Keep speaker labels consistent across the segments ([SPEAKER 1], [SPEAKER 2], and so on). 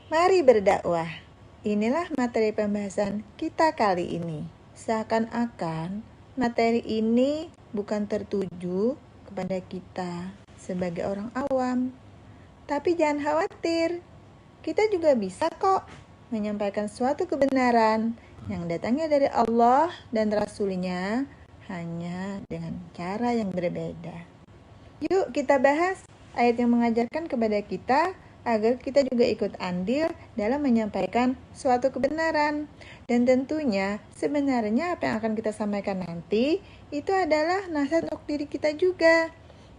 [SPEAKER 1] Mari berdakwah. Inilah materi pembahasan kita kali ini. Seakan-akan materi ini bukan tertuju kepada kita sebagai orang awam. Tapi jangan khawatir, kita juga bisa kok menyampaikan suatu kebenaran yang datangnya dari Allah dan Rasul-Nya, hanya dengan cara yang berbeda. Yuk kita bahas ayat yang mengajarkan kepada kita agar kita juga ikut andil dalam menyampaikan suatu kebenaran. Dan tentunya sebenarnya apa yang akan kita sampaikan nanti itu adalah nasihat untuk diri kita juga.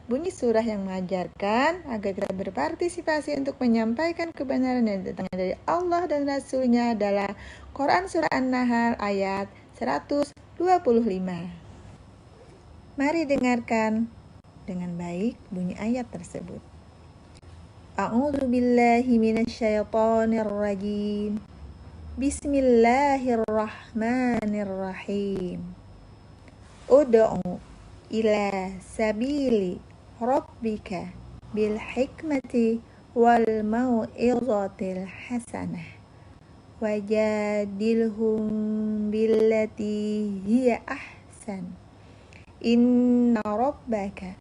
[SPEAKER 1] Bunyi surah yang mengajarkan agar kita berpartisipasi untuk menyampaikan kebenaran yang datangnya dari Allah dan Rasul-Nya adalah Quran Surah An-Nahl ayat 125. Mari dengarkan dengan baik bunyi ayat tersebut. A'udzu billahi minasyaitonir rajim. Bismillahirrahmanirrahim. Ud'u ila sabili rabbika bil hikmati wal mau'izatil hasanah. Wajadilhum billati hiya ahsan. Inna rabbaka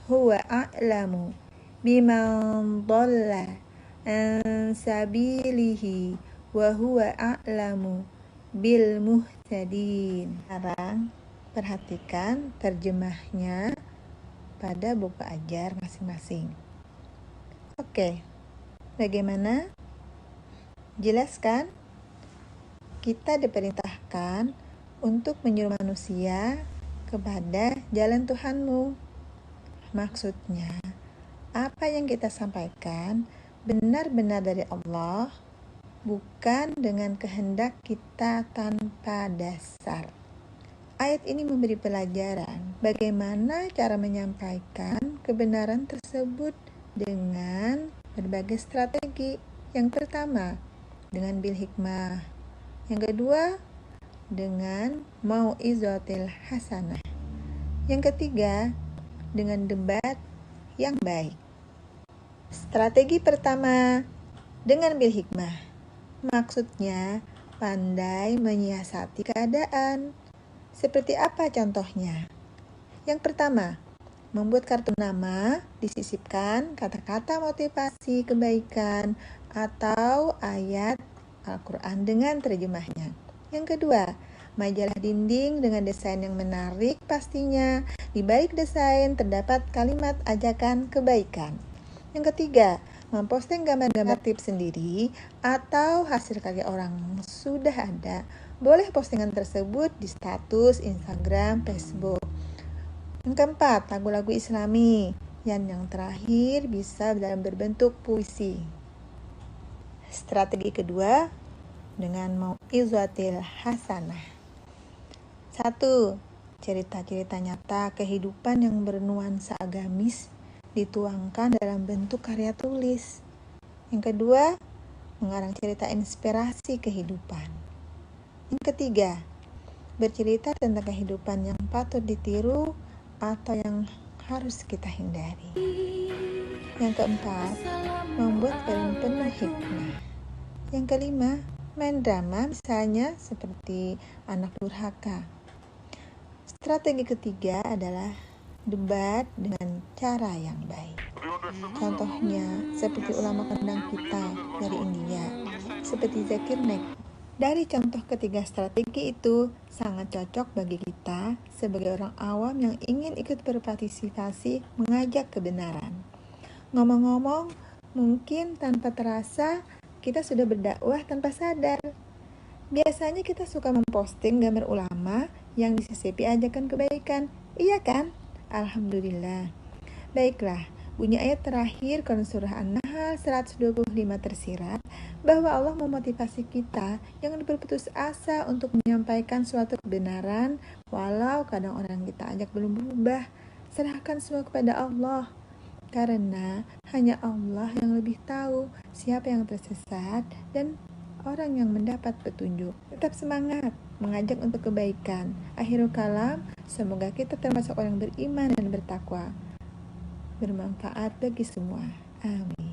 [SPEAKER 1] huwa a'lamu biman dhalla an sabilihi wa huwa a'lamu bil muhtadin. Sekarang perhatikan terjemahnya pada buku ajar masing-masing. Oke, bagaimana? Jelaskan. Kita diperintahkan untuk menyuruh manusia kepada jalan Tuhanmu. Maksudnya, apa yang kita sampaikan benar-benar dari Allah, bukan dengan kehendak kita tanpa dasar. Ayat ini memberi pelajaran bagaimana cara menyampaikan kebenaran tersebut dengan berbagai strategi. Yang pertama, dengan bil hikmah. Yang kedua, dengan mau'izatil hasanah. Yang ketiga, dengan debat yang baik. Strategi pertama, dengan bil hikmah. Maksudnya, pandai menyiasati keadaan. Seperti apa contohnya? Yang pertama, membuat kartu nama, disisipkan kata-kata motivasi kebaikan atau ayat Al-Quran dengan terjemahnya. Yang kedua, majalah dinding dengan desain yang menarik pastinya. Di balik desain terdapat kalimat ajakan kebaikan. Yang ketiga, memposting gambar-gambar tips sendiri atau hasil karya orang yang sudah ada. Boleh postingan tersebut di status Instagram, Facebook. Yang keempat, lagu-lagu Islami. Yang terakhir bisa dalam berbentuk puisi. Strategi kedua, dengan mau'izatil hasanah. 1. Cerita-cerita nyata kehidupan yang bernuansa agamis dituangkan dalam bentuk karya tulis. Yang kedua, mengarang cerita inspirasi kehidupan. Yang ketiga, bercerita tentang kehidupan yang patut ditiru atau yang harus kita hindari. Yang keempat, membuat film penuh hikmah. Yang kelima, main drama misalnya seperti Anak Durhaka. Strategi ketiga adalah debat dengan cara yang baik. Contohnya seperti ulama kondang kita dari India, seperti Zakir Naik. Dari contoh ketiga strategi itu sangat cocok bagi kita sebagai orang awam yang ingin ikut berpartisipasi mengajak kebenaran. Ngomong-ngomong, mungkin tanpa terasa kita sudah berdakwah tanpa sadar. Biasanya kita suka memposting gambar ulama yang disisipi ajakan kebaikan. Iya kan? Alhamdulillah. Baiklah, bunyi ayat terakhir Quran Surah An-Nahl 125 tersirat bahwa Allah memotivasi kita jangan berputus asa untuk menyampaikan suatu kebenaran walau kadang orang kita ajak belum berubah. Serahkan semua kepada Allah. Karena hanya Allah yang lebih tahu siapa yang tersesat dan orang yang mendapat petunjuk. Tetap semangat mengajak untuk kebaikan. Akhirul kalam, semoga kita termasuk orang beriman dan bertakwa. Bermanfaat bagi semua. Amin.